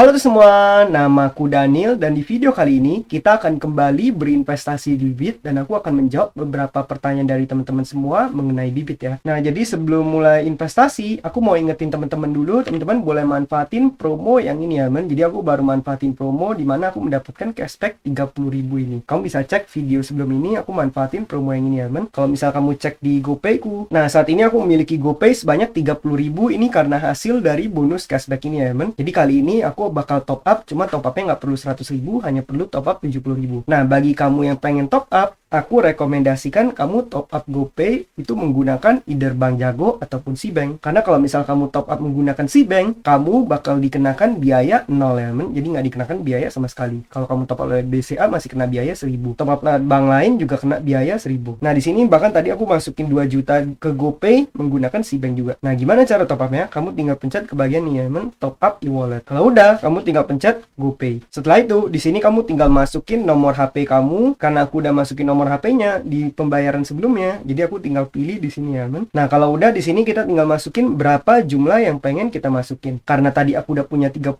Halo semua, namaku Daniel dan di video kali ini kita akan kembali berinvestasi di Bibit dan aku akan menjawab beberapa pertanyaan dari teman-teman semua mengenai Bibit ya. Nah, jadi sebelum mulai investasi, aku mau ingetin teman-teman dulu, teman-teman boleh manfaatin promo yang ini ya, men. Jadi aku baru manfaatin promo di mana aku mendapatkan cashback 30.000 ini. Kamu bisa cek video sebelum ini, aku manfaatin promo yang ini ya, men. Kalau misal kamu cek di GoPay ku. Nah, saat ini aku memiliki GoPay sebanyak 30.000 ini karena hasil dari bonus cashback ini ya, men. Jadi kali ini aku bakal top up, cuma top upnya nggak perlu 100.000, hanya perlu top up 70.000. Nah, bagi kamu yang pengen top up, aku rekomendasikan kamu top up GoPay itu menggunakan either Bank Jago ataupun Cbank. Karena kalau misal kamu top up menggunakan Cbank, kamu bakal dikenakan biaya 0 ya, men. Jadi nggak dikenakan biaya sama sekali. Kalau kamu top up oleh BCA masih kena biaya 1.000. Top up bank lain juga kena biaya 1.000. Nah, di sini bahkan tadi aku masukin 2 juta ke GoPay menggunakan Cbank juga. Nah, gimana cara top upnya? Kamu tinggal pencet ke bagian ini ya, men, top up e-wallet. Kalau udah, kamu tinggal pencet GoPay. Setelah itu, di sini kamu tinggal masukin nomor HP kamu. Karena aku udah masukin nomor HP-nya di pembayaran sebelumnya, jadi aku tinggal pilih di sini ya, men. Nah, kalau udah di sini kita tinggal masukin berapa jumlah yang pengen kita masukin. Karena tadi aku udah punya 30.000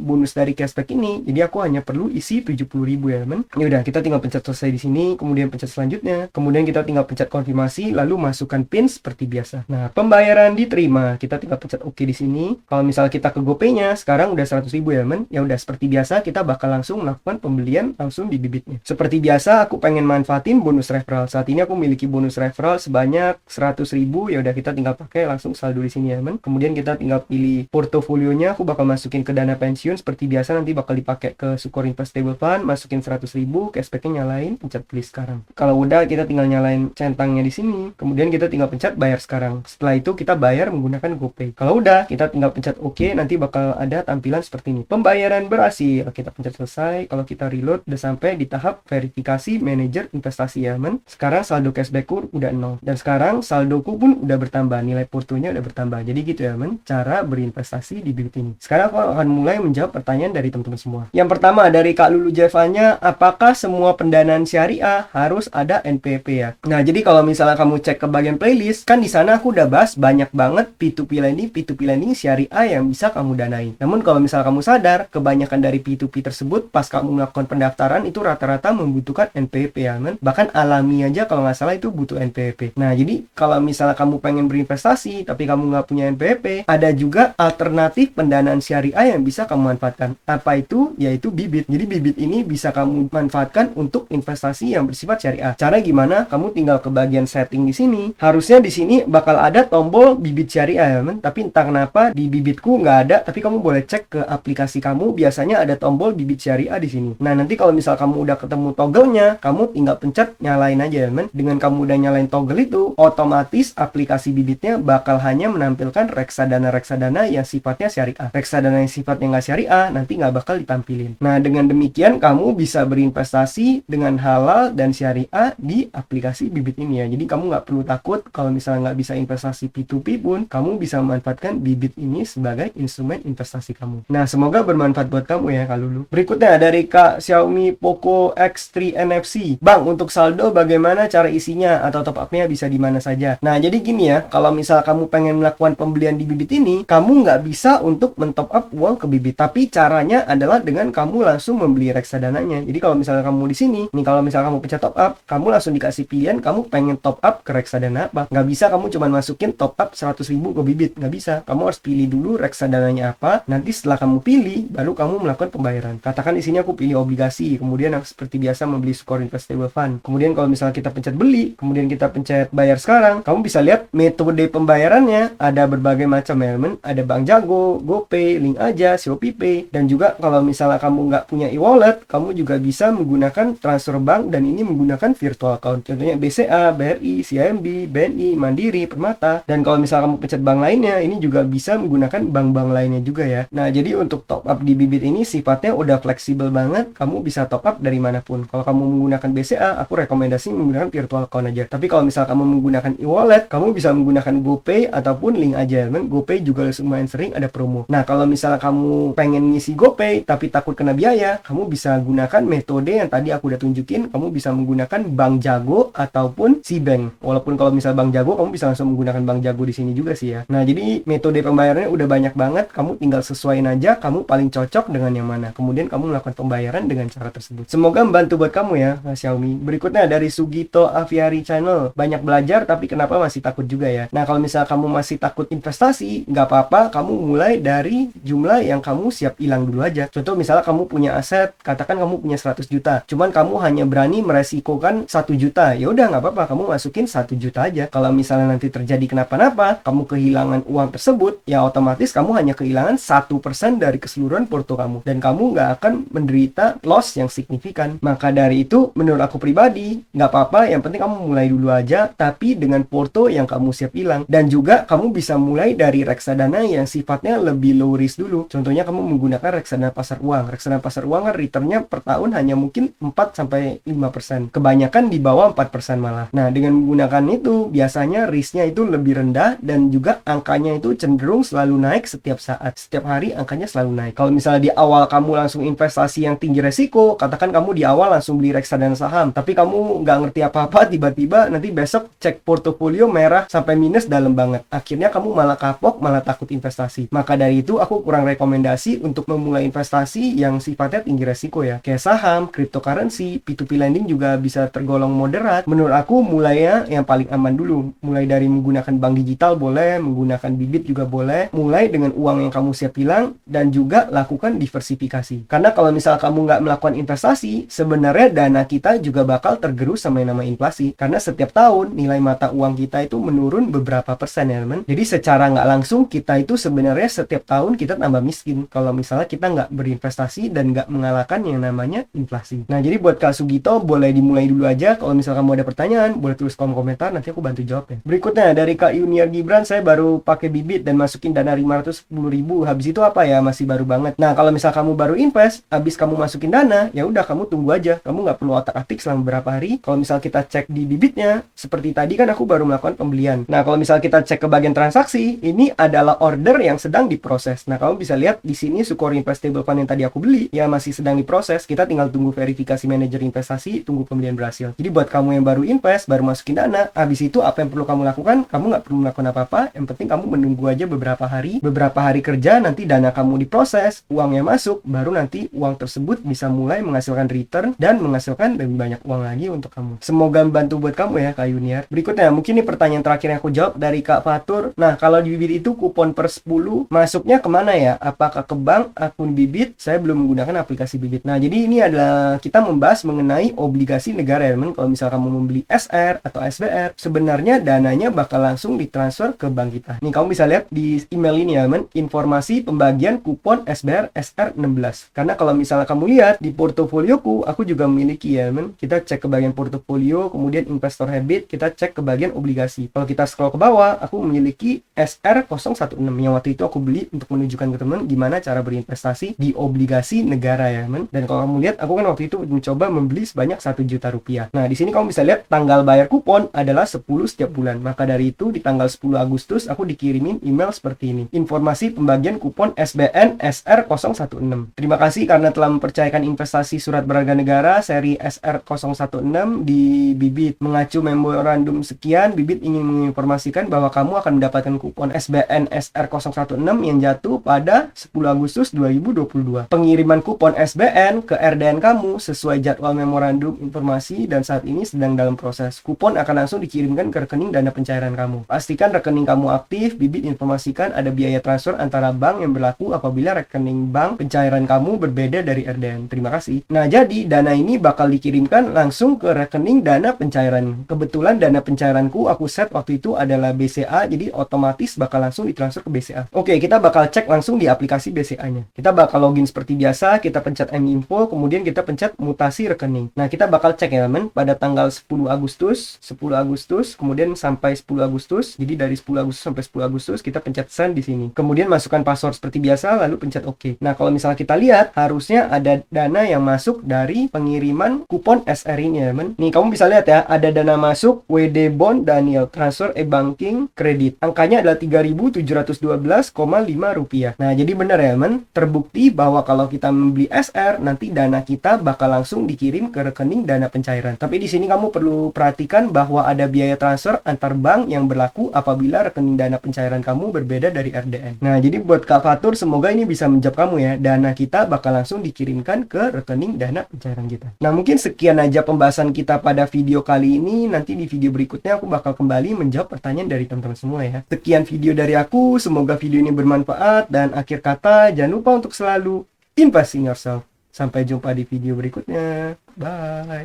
bonus dari cashback ini, jadi aku hanya perlu isi 70.000 ya, men. Ya udah, kita tinggal pencet selesai di sini, kemudian pencet selanjutnya, kemudian kita tinggal pencet konfirmasi, lalu masukkan PIN seperti biasa. Nah, pembayaran diterima, kita tinggal pencet OK di sini. Kalau misal kita ke GoPay-nya, sekarang udah 100.000 ya, men. Ya udah, seperti biasa kita bakal langsung melakukan pembelian langsung di Bibitnya. Seperti biasa, aku pengen manfaatin bonus referral. Saat ini aku memiliki bonus referral sebanyak 100.000. Ya udah, kita tinggal pakai langsung saldo di sini ya, men. Kemudian kita tinggal pilih portofolionya. Aku bakal masukin ke dana pensiun seperti biasa, nanti bakal dipakai ke Sukor Investable Fund. Masukin 100.000, cashbacknya nyalain, pencet pilih sekarang. Kalau udah, kita tinggal nyalain centangnya di sini. Kemudian kita tinggal pencet bayar sekarang. Setelah itu kita bayar menggunakan GoPay. Kalau udah, kita tinggal pencet OK. Nanti bakal ada tampilan seperti ini. Pembayaran berhasil. Kita pencet selesai. Kalau kita reload, udah sampai di tahap verifikasi manajer investasi ya, men. Sekarang saldo cashbackku udah 0. Dan sekarang saldoku pun udah bertambah. Nilai portonya udah bertambah. Jadi gitu ya, men, cara berinvestasi di Bibit ini. Sekarang aku akan mulai menjawab pertanyaan dari teman-teman semua. Yang pertama dari Kak Lulu Jevanya, apakah semua pendanaan syariah harus ada NPWP ya? Nah, jadi kalau misalnya kamu cek ke bagian playlist, kan di sana aku udah bahas banyak banget P2P lending syariah yang bisa kamu danai. Namun kalau misalnya kamu sadar, kebanyakan dari P2P tersebut pas kamu melakukan pendaftaran itu rata-rata membutuhkan NPWP ya, men. Bahkan alami aja kalau nggak salah itu butuh NPWP. Nah, jadi kalau misalnya kamu pengen berinvestasi tapi kamu nggak punya NPWP, ada juga alternatif pendanaan syariah yang bisa kamu manfaatkan. Apa itu? Yaitu Bibit. Jadi Bibit ini bisa kamu manfaatkan untuk investasi yang bersifat syariah. Cara gimana? Kamu tinggal ke bagian setting di sini. Harusnya di sini bakal ada tombol Bibit syariah ya, men. Tapi entah kenapa di Bibitku nggak ada. Tapi kamu boleh cek ke aplikasi kamu. Biasanya ada tombol Bibit syariah di sini. Nah, nanti kalau misal kamu udah ketemu toggle-nya, kamu tinggal pencet nyalain aja ya, men. Dengan kamu udah nyalain toggle itu, otomatis aplikasi Bibitnya bakal hanya menampilkan reksadana yang sifatnya syariah. Reksadana yang sifatnya nggak syariah nanti nggak bakal ditampilin. Nah, dengan demikian kamu bisa berinvestasi dengan halal dan syariah di aplikasi Bibit ini ya. Jadi kamu nggak perlu takut kalau misalnya nggak bisa investasi P2P pun, kamu bisa memanfaatkan Bibit ini sebagai instrumen investasi kamu. Nah, semoga bermanfaat buat kamu ya, Kak Lulu. Berikutnya dari Kak Xiaomi Poco X3 NFC. Bang, untuk saldo bagaimana cara isinya atau top up-nya bisa di mana saja? Nah, jadi gini ya, kalau misal kamu pengen melakukan pembelian di Bibit ini, kamu nggak bisa untuk mentop up uang ke Bibit. Tapi caranya adalah dengan kamu langsung membeli reksadananya. Jadi kalau misalnya kamu di sini, nih kalau misalnya kamu pencet top up, kamu langsung dikasih pilihan kamu pengen top up ke reksadana apa. Nggak bisa kamu cuma masukin top up 100.000 ke Bibit. Nggak bisa. Kamu harus pilih dulu reksadananya apa. Nanti setelah kamu pilih, baru kamu melakukan pembayaran. Katakan di sini aku pilih obligasi, kemudian aku seperti biasa membeli Sukor Investable Fund. Kemudian kalau misalnya kita pencet beli, kemudian kita pencet bayar sekarang, kamu bisa lihat metode pembayarannya ada berbagai macam elemen. Ada Bank Jago, GoPay, Link Aja, Shopee Pay, dan juga kalau misalnya kamu nggak punya e-wallet, kamu juga bisa menggunakan transfer bank dan ini menggunakan virtual account. Contohnya BCA, BRI, CIMB, BNI, Mandiri, Permata. Dan kalau misalnya kamu pencet bank lainnya, ini juga bisa menggunakan bank-bank lainnya juga ya. Nah, jadi untuk top up di Bibit ini sifatnya udah fleksibel banget. Kamu bisa top up dari manapun. Kalau kamu menggunakan BCA, BCA, aku rekomendasi menggunakan virtual account aja. Tapi kalau misal kamu menggunakan e-wallet, kamu bisa menggunakan GoPay ataupun link aja. GoPay juga lumayan sering ada promo. Nah, kalau misalnya kamu pengen ngisi GoPay tapi takut kena biaya, kamu bisa gunakan metode yang tadi aku udah tunjukin. Kamu bisa menggunakan Bank Jago ataupun Cbank. Walaupun kalau misal Bank Jago, kamu bisa langsung menggunakan Bank Jago di sini juga sih ya. Nah, jadi metode pembayarannya udah banyak banget. Kamu tinggal sesuaiin aja kamu paling cocok dengan yang mana. Kemudian kamu melakukan pembayaran dengan cara tersebut. Semoga membantu buat kamu ya, Xiaomi. Berikutnya dari Sugito Aviari Channel. Banyak belajar tapi kenapa masih takut juga ya. Nah, kalau misalnya kamu masih takut investasi, nggak apa-apa, kamu mulai dari jumlah yang kamu siap hilang dulu aja. Contoh misalnya kamu punya aset, katakan kamu punya 100 juta. Cuman kamu hanya berani meresikokan 1 juta. Ya udah nggak apa-apa, kamu masukin 1 juta aja. Kalau misalnya nanti terjadi kenapa-napa, kamu kehilangan uang tersebut, ya otomatis kamu hanya kehilangan 1% dari keseluruhan porto kamu. Dan kamu nggak akan menderita loss yang signifikan. Maka dari itu, menurut aku pribadi, nggak apa-apa, yang penting kamu mulai dulu aja, tapi dengan porto yang kamu siap hilang. Dan juga kamu bisa mulai dari reksadana yang sifatnya lebih low risk dulu. Contohnya kamu menggunakan reksadana pasar uang. Reksadana pasar uang kan returnnya per tahun hanya mungkin 4-5%. Kebanyakan di bawah 4% malah. Nah, dengan menggunakan itu, biasanya risknya itu lebih rendah dan juga angkanya itu cenderung selalu naik setiap saat. Setiap hari angkanya selalu naik. Kalau misalnya di awal kamu langsung investasi yang tinggi resiko, katakan kamu di awal langsung beli reksadana saham, tapi kamu nggak ngerti apa-apa, tiba-tiba nanti besok cek portofolio merah sampai minus dalam banget. Akhirnya kamu malah kapok, malah takut investasi. Maka dari itu aku kurang rekomendasi untuk memulai investasi yang sifatnya tinggi resiko ya. Kayak saham, cryptocurrency, P2P lending juga bisa tergolong moderat. Menurut aku mulainya yang paling aman dulu. Mulai dari menggunakan bank digital boleh, menggunakan bibit juga boleh. Mulai dengan uang yang kamu siap hilang dan juga lakukan diversifikasi. Karena kalau misal kamu nggak melakukan investasi, sebenarnya dana kita juga bakal tergerus sama yang nama inflasi. Karena setiap tahun nilai mata uang kita itu menurun beberapa persen ya teman. Jadi secara nggak langsung kita itu sebenarnya setiap tahun kita tambah miskin. Kalau misalnya kita nggak berinvestasi dan nggak mengalahkan yang namanya inflasi. Nah, jadi buat Kak Sugito boleh dimulai dulu aja. Kalau misalnya kamu ada pertanyaan, boleh tulis kolom komentar, nanti aku bantu jawab ya. Berikutnya dari Kak Yuniar Gibran, saya baru pakai bibit dan masukin dana 510.000. Habis itu apa ya? Masih baru banget. Nah, kalau misal kamu baru invest, habis kamu masukin dana, ya udah kamu tunggu aja. Kamu nggak perlu otak-atik selama beberapa hari. Kalau misal kita cek di bibitnya, seperti tadi kan aku baru melakukan pembelian. Nah, kalau misal kita cek ke bagian transaksi, ini adalah order yang sedang diproses. Nah, kamu bisa lihat di sini Sukori Investable Fund yang tadi aku beli, ya masih sedang diproses. Kita tinggal tunggu verifikasi manajer investasi, tunggu pembelian berhasil. Jadi buat kamu yang baru invest, baru masukin dana, habis itu apa yang perlu kamu lakukan? Kamu nggak perlu melakukan apa-apa. Yang penting kamu menunggu aja beberapa hari kerja, nanti dana kamu diproses, uangnya masuk, baru nanti uang tersebut bisa mulai menghasilkan return dan menghasilkan lebih banyak uang lagi untuk kamu. Semoga membantu buat kamu ya Kak Yuniar. Berikutnya mungkin ini pertanyaan terakhir yang aku jawab dari Kak Fatur. Nah, kalau di bibit itu kupon per 10 masuknya kemana ya? Apakah ke bank, akun bibit? Saya belum menggunakan aplikasi bibit. Nah, jadi ini adalah kita membahas mengenai obligasi negara ya teman. Kalau misal kamu membeli SR atau SBR, sebenarnya dananya bakal langsung ditransfer ke bank kita. Nih kamu bisa lihat di email ini ya teman, informasi pembagian kupon SBR SR16. Karena kalau misalnya kamu lihat di portofolioku, aku juga memiliki ya teman. Kita cek ke bagian portofolio, kemudian investor habit, kita cek ke bagian obligasi. Kalau kita scroll ke bawah, aku memiliki SR016 yang waktu itu aku beli untuk menunjukkan ke teman gimana cara berinvestasi di obligasi negara ya teman. Dan kalau kamu lihat, aku kan waktu itu mencoba membeli sebanyak 1 juta rupiah. Nah, di sini kamu bisa lihat tanggal bayar kupon adalah 10 setiap bulan. Maka dari itu di tanggal 10 Agustus aku dikirimin email seperti ini. Informasi pembagian kupon SBN SR016. Terima kasih karena telah mempercayakan investasi surat berharga negara seri SR016 di Bibit. Mengacu memorandum sekian, Bibit ingin menginformasikan bahwa kamu akan mendapatkan kupon SBN SR016 yang jatuh pada 10 Agustus 2022. Pengiriman kupon SBN ke RDN kamu sesuai jadwal memorandum informasi dan saat ini sedang dalam proses. Kupon akan langsung dikirimkan ke rekening dana pencairan kamu. Pastikan rekening kamu aktif. Bibit informasikan ada biaya transfer antara bank yang berlaku apabila rekening bank pencairan kamu berbeda dari RDN. Terima kasih. Nah, jadi dana ini bakal dikirimkan langsung ke rekening dana pencairan. Kebetulan dana pencairanku aku set waktu itu adalah BCA, jadi otomatis bakal langsung ditransfer ke BCA. Oke, kita bakal cek langsung di aplikasi BCA-nya. Kita bakal login seperti biasa, kita pencet M-Info, kemudian kita pencet mutasi rekening. Nah, kita bakal cek ya teman, pada tanggal 10 Agustus, kemudian sampai 10 Agustus. Jadi dari 10 Agustus sampai 10 Agustus kita pencet send di sini. Kemudian masukkan password seperti biasa, lalu pencet OK. Nah, kalau misalnya kita lihat, harusnya ada dana yang masuk dari pengiriman kupon SR ini ya men. Nih kamu bisa lihat ya, ada dana masuk WD Bond Daniel transfer e-banking kredit. Angkanya adalah 3.712,5 rupiah. Nah jadi benar ya men, terbukti bahwa kalau kita membeli SR nanti dana kita bakal langsung dikirim ke rekening dana pencairan. Tapi di sini kamu perlu perhatikan bahwa ada biaya transfer antar bank yang berlaku apabila rekening dana pencairan kamu berbeda dari RDN. Nah jadi buat Kak Fatur, semoga ini bisa menjawab kamu ya. Dana kita bakal langsung dikirimkan ke rekening dana pencairan kita. Nah mungkin sekian aja pembahasan kita pada video kali ini. Nanti di video berikutnya aku bakal kembali menjawab pertanyaan dari teman-teman semua ya. Sekian video dari aku, semoga video ini bermanfaat, dan akhir kata jangan lupa untuk selalu invest in yourself. Sampai jumpa di video berikutnya. Bye.